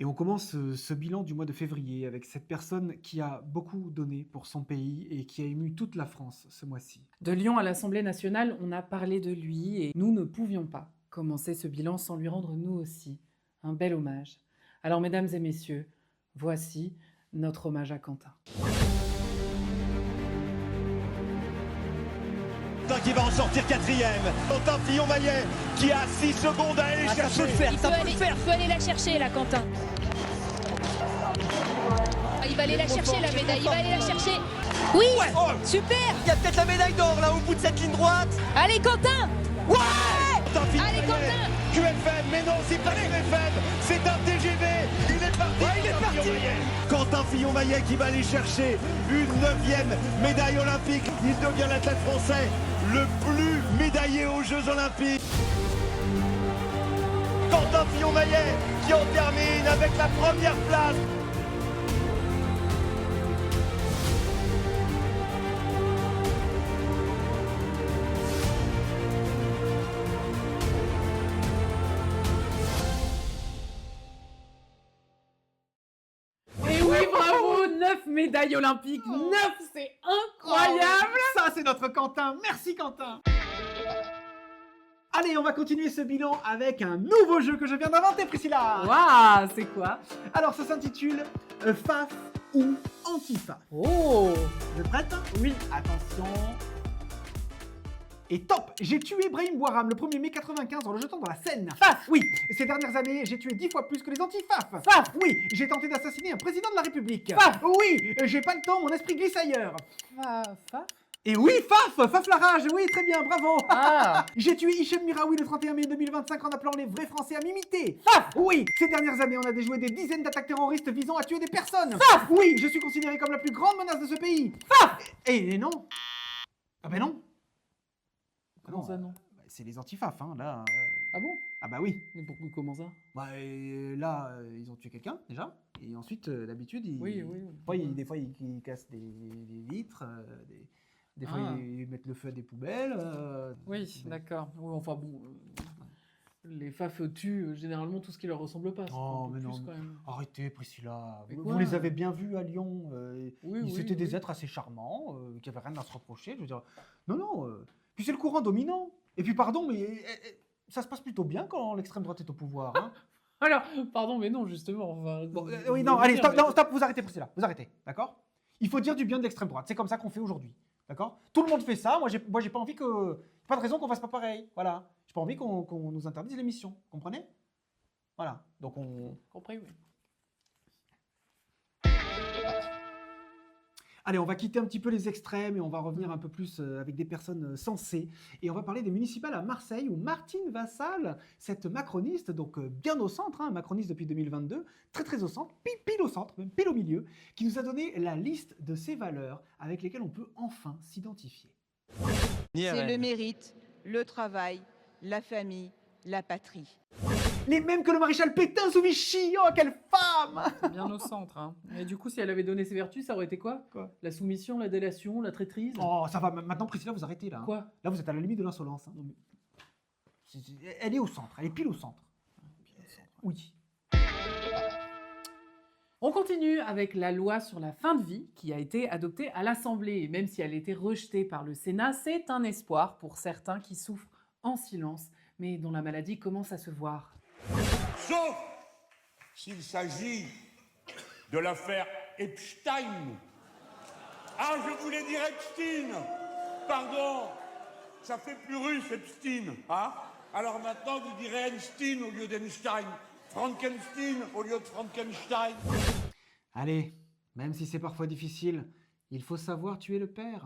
Et on commence ce bilan du mois de février avec cette personne qui a beaucoup donné pour son pays et qui a ému toute la France ce mois-ci. De Lyon à l'Assemblée nationale, on a parlé de lui et nous ne pouvions pas commencer ce bilan sans lui rendre nous aussi un bel hommage. Alors mesdames et messieurs, voici notre hommage à Quentin. Quentin qui va en sortir quatrième. Quentin Fillon-Maillet qui a 6 secondes à aller chercher. Il faut aller la chercher là, Quentin. Il va aller la chercher la médaille, il va aller la chercher. Oui, Ouais. Oh. super. Il y a peut-être la médaille d'or là au bout de cette ligne droite. Allez Quentin. Ouais. Quentin Allez, Fillon-Maillet. Quentin. QFM, mais non, c'est pas QFM, c'est un TGV. Il est parti. Ouais, il est parti. Quentin Fillon-Maillet qui va aller chercher une 9e médaille olympique. Il devient l'athlète français le plus médaillé aux Jeux Olympiques. Quentin Fillon-Maillet qui en termine avec la première place. Et oui, bravo, 9 médailles olympiques, 9, c'est incroyable. Ça, c'est notre Quentin. Merci Quentin. Allez, on va continuer ce bilan avec un nouveau jeu que je viens d'inventer, Priscilla. Waouh, c'est quoi? Alors, ça s'intitule Faf ou Anti-Faf. Oh, Vous êtes prête? Oui. Attention. Et top! J'ai tué Brahim Bouharam le 1er mai 95 en le jetant dans la Seine. Faf. Oui. Ces dernières années, j'ai tué 10 fois plus que les anti-Faf. Faf. Oui. J'ai tenté d'assassiner un président de la République. Faf. Oui. J'ai pas le temps, mon esprit glisse ailleurs. Faf. Et oui, Faf! Faf la rage! Oui, très bien, bravo! Ah. J'ai tué Hichem Miraoui le 31 mai 2025 en appelant les vrais Français à m'imiter. Faf. Oui, ces dernières années, on a déjoué des dizaines d'attaques terroristes visant à tuer des personnes. Faf. Oui, je suis considéré comme la plus grande menace de ce pays. Faf. Et non. Ah ben non. Comment ça, non? Bah, c'est les anti-Faf, hein, là. Ah bon? Ah bah oui. Mais pourquoi, comment ça? Bah, là, ils ont tué quelqu'un, déjà. Et ensuite, d'habitude, ils... Oui. Des fois, ils cassent des vitres, des fois, Ah. ils mettent le feu à des poubelles. Oui, d'accord. Oui, enfin bon, les Faf tuent généralement tout ce qui leur ressemble pas. c'est Oh, un peu mais plus, non. quand même. Arrêtez, Priscilla. Mais Vous quoi les avez bien vus à Lyon. Oui, C'était des oui. êtres assez charmants, qui n'avaient rien à se reprocher. Je veux dire, non. Puis c'est le courant dominant. Et puis, pardon, mais ça se passe plutôt bien quand l'extrême droite est au pouvoir. Hein. Alors, pardon, mais non, justement. Enfin, Bon, je oui, veux non, bien allez, dire, stop, mais- non, stop, vous arrêtez, Priscilla. Vous arrêtez, d'accord? Il faut dire du bien de l'extrême droite. C'est comme ça qu'on fait aujourd'hui. D'accord? Tout le monde fait ça. Moi, j'ai pas envie que. Pas de raison qu'on fasse pas pareil. Voilà. J'ai pas envie qu'on nous interdise l'émission. Comprenez? Voilà. Donc on. Compris, oui. Allez, on va quitter un petit peu les extrêmes et on va revenir un peu plus avec des personnes sensées. Et on va parler des municipales à Marseille où Martine Vassal, cette macroniste, donc bien au centre, hein, macroniste depuis 2022, très au centre, pile au centre, même pile au milieu, qui nous a donné la liste de ces valeurs avec lesquelles on peut enfin s'identifier. C'est le mérite, le travail, la famille, la patrie. Les mêmes que le maréchal Pétain sous Vichy. Oh, quelle femme! C'est bien au centre. Hein. Et du coup, si elle avait donné ses vertus, ça aurait été quoi? Quoi? La soumission, la délation, la traîtrise? Oh, ça va. Maintenant, Priscilla, vous arrêtez là. Hein. Quoi? Là, vous êtes à la limite de l'insolence. Hein. Elle est au centre. Elle est pile au centre. Oui. On continue avec la loi sur la fin de vie qui a été adoptée à l'Assemblée. Et même si elle a été rejetée par le Sénat, c'est un espoir pour certains qui souffrent en silence, mais dont la maladie commence à se voir. Sauf s'il s'agit de l'affaire Epstein. Ah, je voulais dire Epstein. Pardon, ça fait plus russe Epstein. Hein? Alors maintenant, vous direz Einstein au lieu d'Einstein. Frankenstein au lieu de Frankenstein. Allez, même si c'est parfois difficile, il faut savoir tuer le père.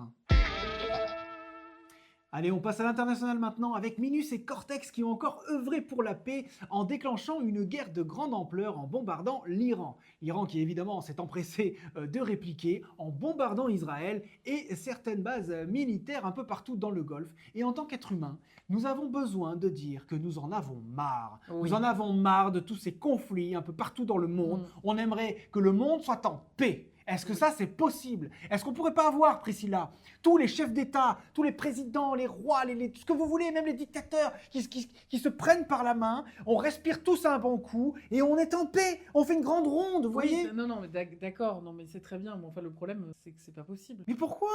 Allez, on passe à l'international maintenant avec Minus et Cortex qui ont encore œuvré pour la paix en déclenchant une guerre de grande ampleur en bombardant l'Iran. L'Iran qui évidemment s'est empressé de répliquer en bombardant Israël et certaines bases militaires un peu partout dans le Golfe. Et en tant qu'être humain, nous avons besoin de dire que nous en avons marre. Oui. Nous en avons marre de tous ces conflits un peu partout dans le monde. On aimerait que le monde soit en paix. Est-ce que ça, c'est possible? Est-ce qu'on pourrait pas avoir, Priscilla, tous les chefs d'État, tous les présidents, les rois, tout ce que vous voulez, même les dictateurs, qui se prennent par la main, on respire tous un bon coup et on est en paix, on fait une grande ronde, vous voyez? Non, mais d'accord, non, mais c'est très bien, mais enfin, le problème, c'est que c'est pas possible. Mais pourquoi?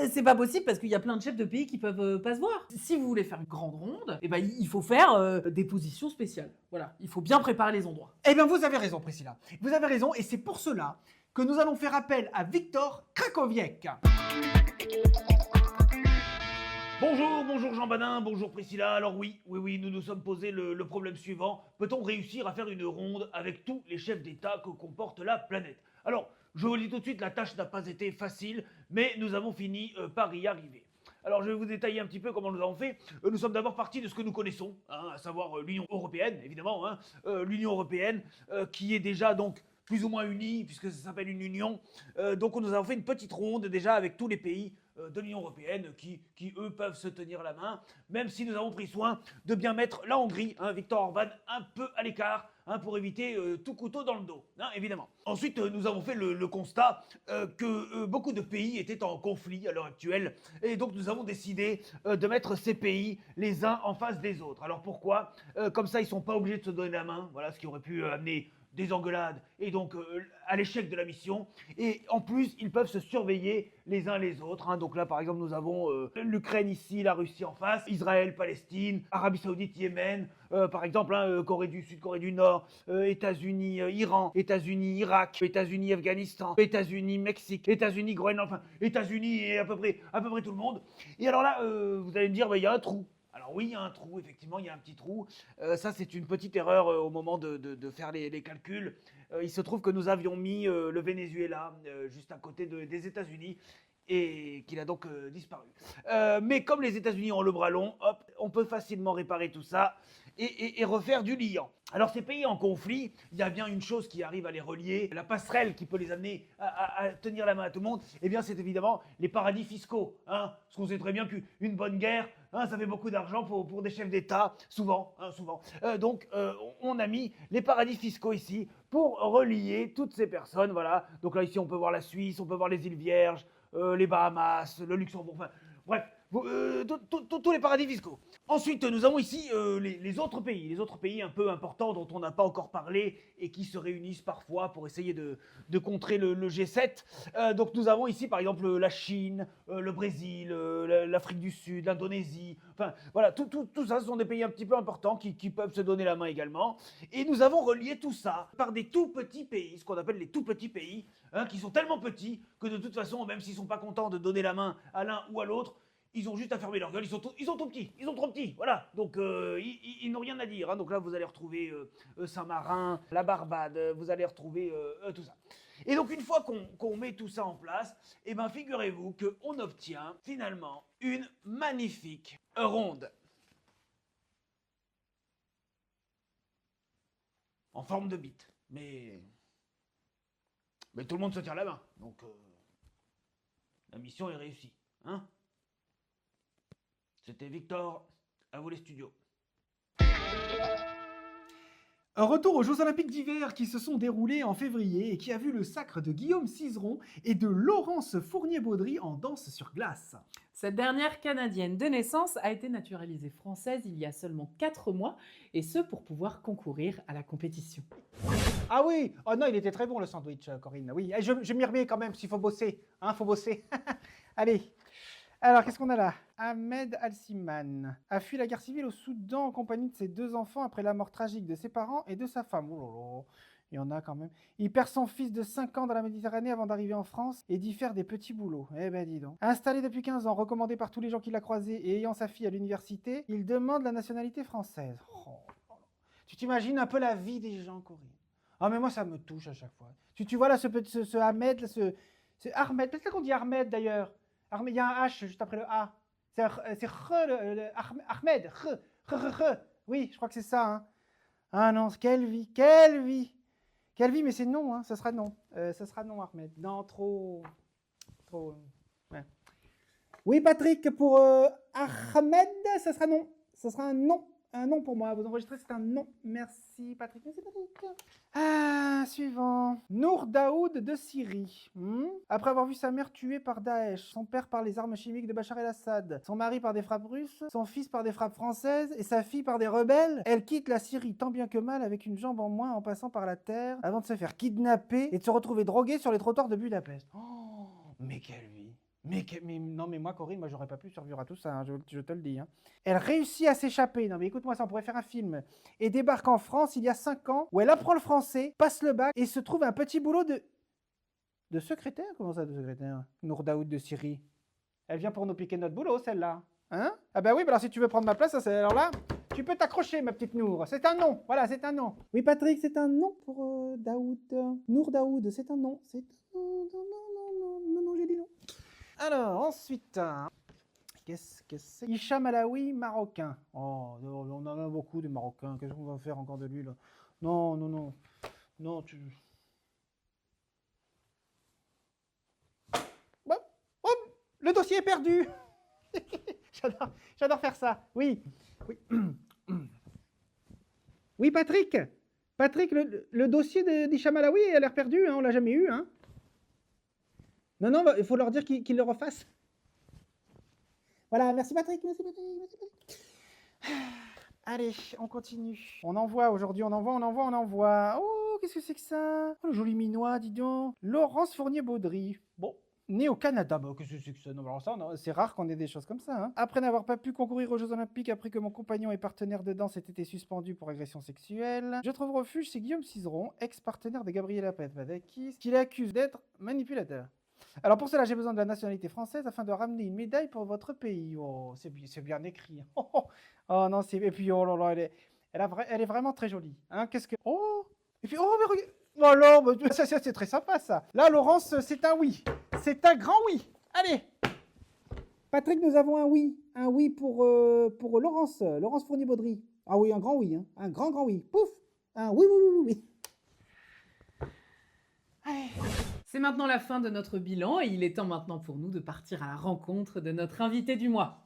C'est pas possible parce qu'il y a plein de chefs de pays qui peuvent pas se voir. Si vous voulez faire une grande ronde, eh ben, il faut faire des positions spéciales. Voilà, il faut bien préparer les endroits. Eh bien, vous avez raison, Priscilla. Vous avez raison, et c'est pour cela que nous allons faire appel à Victor Krakowiak. Bonjour Jean Badin, bonjour Priscilla. Alors oui, nous nous sommes posé le problème suivant. Peut-on réussir à faire une ronde avec tous les chefs d'État que comporte la planète? Alors, je vous le dis tout de suite, la tâche n'a pas été facile, mais nous avons fini par y arriver. Alors je vais vous détailler un petit peu comment nous avons fait. Nous sommes d'abord partis de ce que nous connaissons, à savoir l'Union Européenne, évidemment. L'Union Européenne qui est déjà donc plus ou moins unie, puisque ça s'appelle une union. Donc nous avons fait une petite ronde déjà avec tous les pays de l'Union Européenne qui, eux, peuvent se tenir la main, même si nous avons pris soin de bien mettre la Hongrie, Viktor Orban, un peu à l'écart, pour éviter tout couteau dans le dos, évidemment. Ensuite, nous avons fait le constat que beaucoup de pays étaient en conflit à l'heure actuelle, et donc nous avons décidé de mettre ces pays les uns en face des autres. Alors pourquoi? Comme ça, ils ne sont pas obligés de se donner la main, voilà ce qui aurait pu amener des engueulades et donc à l'échec de la mission. Et en plus, ils peuvent se surveiller les uns les autres. Donc là, par exemple, nous avons l'Ukraine ici, la Russie en face, Israël, Palestine, Arabie Saoudite, Yémen, par exemple, Corée du Sud, Corée du Nord, États-Unis, Iran, États-Unis, Irak, États-Unis, Afghanistan, États-Unis, Mexique, États-Unis, Groenland, enfin, États-Unis et à peu près tout le monde. Et alors là, vous allez me dire, il y a un trou. Alors oui, il y a un trou, effectivement, il y a un petit trou. Ça, c'est une petite erreur au moment de faire les calculs. Il se trouve que nous avions mis le Venezuela juste à côté des États-Unis et qu'il a donc disparu. Mais comme les États-Unis ont le bras long, hop, on peut facilement réparer tout ça et refaire du liant. Alors ces pays en conflit, il y a bien une chose qui arrive à les relier, la passerelle qui peut les amener à tenir la main à tout le monde, et bien c'est évidemment les paradis fiscaux. Parce qu'on sait très bien qu'une bonne guerre, ça fait beaucoup d'argent pour des chefs d'État, souvent. Donc on a mis les paradis fiscaux ici pour relier toutes ces personnes, voilà. Donc là ici on peut voir la Suisse, on peut voir les îles Vierges, les Bahamas, le Luxembourg, enfin bref. Tous les paradis fiscaux. Ensuite, nous avons ici les autres pays un peu importants dont on n'a pas encore parlé et qui se réunissent parfois pour essayer de contrer le G7. Donc nous avons ici par exemple la Chine, le Brésil, l'Afrique du Sud, l'Indonésie. Enfin voilà, tout ça, ce sont des pays un petit peu importants qui peuvent se donner la main également. Et nous avons relié tout ça par des tout petits pays, ce qu'on appelle les tout petits pays, qui sont tellement petits que de toute façon, même s'ils ne sont pas contents de donner la main à l'un ou à l'autre, ils ont juste à fermer leur gueule, ils sont trop petits, voilà. Donc ils n'ont rien à dire. Donc là, vous allez retrouver Saint-Marin, la Barbade, vous allez retrouver tout ça. Et donc une fois qu'on met tout ça en place, eh ben figurez-vous qu'on obtient finalement une magnifique ronde. En forme de bite. Mais tout le monde se tient la main. Donc la mission est réussie. C'était Victor, à vous les studios. Un retour aux Jeux Olympiques d'hiver qui se sont déroulés en février et qui a vu le sacre de Guillaume Cizeron et de Laurence Fournier-Baudry en danse sur glace. Cette dernière Canadienne de naissance a été naturalisée française il y a seulement 4 mois, et ce pour pouvoir concourir à la compétition. Ah oui, oh non, il était très bon le sandwich, Corinne. Oui, je m'y remets quand même s'il faut bosser. Faut bosser. Allez. Alors, qu'est-ce qu'on a là? Ahmed Al-Siman a fui la guerre civile au Soudan en compagnie de ses 2 enfants après la mort tragique de ses parents et de sa femme. Oh là là, il y en a quand même. Il perd son fils de 5 ans dans la Méditerranée avant d'arriver en France et d'y faire des petits boulots. Eh ben dis donc. Installé depuis 15 ans, recommandé par tous les gens qui l'a croisé et ayant sa fille à l'université, il demande la nationalité française. Oh. Tu t'imagines un peu la vie des gens, Corinne? Ah mais moi ça me touche à chaque fois. Tu vois là ce Ahmed, là, ce Ahmed, peut-être qu'on dit Ahmed d'ailleurs. Il y a un H juste après le A. C'est Ahmed. Oui, je crois que c'est ça. Ah non, quelle vie. Quelle vie, mais c'est non, ça sera non. Ça sera non, Ahmed. Non, trop. Ouais. Oui, Patrick, pour Ahmed, ça sera non. Ça sera un non. Un non pour moi. Vous enregistrez, c'est un non. Merci, Patrick. Merci, Patrick. Suivant. suivant. Nour Daoud de Syrie. Après avoir vu sa mère tuée par Daesh, son père par les armes chimiques de Bachar el-Assad, son mari par des frappes russes, son fils par des frappes françaises et sa fille par des rebelles, elle quitte la Syrie tant bien que mal avec une jambe en moins en passant par la terre avant de se faire kidnapper et de se retrouver droguée sur les trottoirs de Budapest. Oh, mais quelle vie! Non, mais moi, Corinne, moi, j'aurais pas pu survivre à tout ça, hein, je te le dis. Hein. Elle réussit à s'échapper. Non, mais écoute-moi ça, on pourrait faire un film. Et débarque en France il y a 5 ans, où elle apprend le français, passe le bac et se trouve un petit boulot de secrétaire. Comment ça, de secrétaire? Nour Daoud de Syrie. Elle vient pour nous piquer notre boulot, celle-là. Hein? Ah bah oui, bah alors si tu veux prendre ma place, alors là, tu peux t'accrocher, ma petite Nour. C'est un nom. Voilà, c'est un nom. Oui, Patrick, c'est un nom pour Daoud. Nour Daoud, c'est un nom. C'est un nom. Non, j'ai dit non. Alors, ensuite, qu'est-ce que c'est? Hicham Alaoui, marocain. Oh, on en a beaucoup de Marocains. Qu'est-ce qu'on va faire encore de lui, là? Non. Non, tu... Le dossier est perdu. J'adore faire ça. Oui. Oui, Patrick. Patrick, le dossier d'Hicham Alaoui a l'air perdu. Hein, on l'a jamais eu, hein. Non, il faut leur dire qu'ils le refassent. Voilà, merci Patrick, merci Patrick. Allez, on continue. On envoie aujourd'hui, on envoie. Oh, qu'est-ce que c'est que ça? Oh, le joli minois, dis donc. Laurence Fournier-Baudry. Bon, né au Canada. Bah, qu'est-ce que c'est que ça? Non, alors ça, c'est rare qu'on ait des choses comme ça. Hein. Après n'avoir pas pu concourir aux Jeux Olympiques, après que mon compagnon et partenaire de danse ait été suspendu pour agression sexuelle, je trouve refuge chez Guillaume Cizeron, ex-partenaire de Gabriela Pavlakis, qui l'accuse d'être manipulateur. Alors pour cela, j'ai besoin de la nationalité française afin de ramener une médaille pour votre pays. Oh, c'est bien écrit. Oh non, et puis oh là là, elle est vraiment très jolie. Hein, qu'est-ce que... Oh, et puis oh, mais regarde... Oh là, ça c'est très sympa ça. Là, Laurence, c'est un oui. C'est un grand oui. Allez. Patrick, nous avons un oui. Un oui pour Laurence Fournier-Baudry. Ah oui, un grand oui. Hein. Un grand oui. Pouf. Un oui. Allez. C'est maintenant la fin de notre bilan et il est temps maintenant pour nous de partir à la rencontre de notre invité du mois.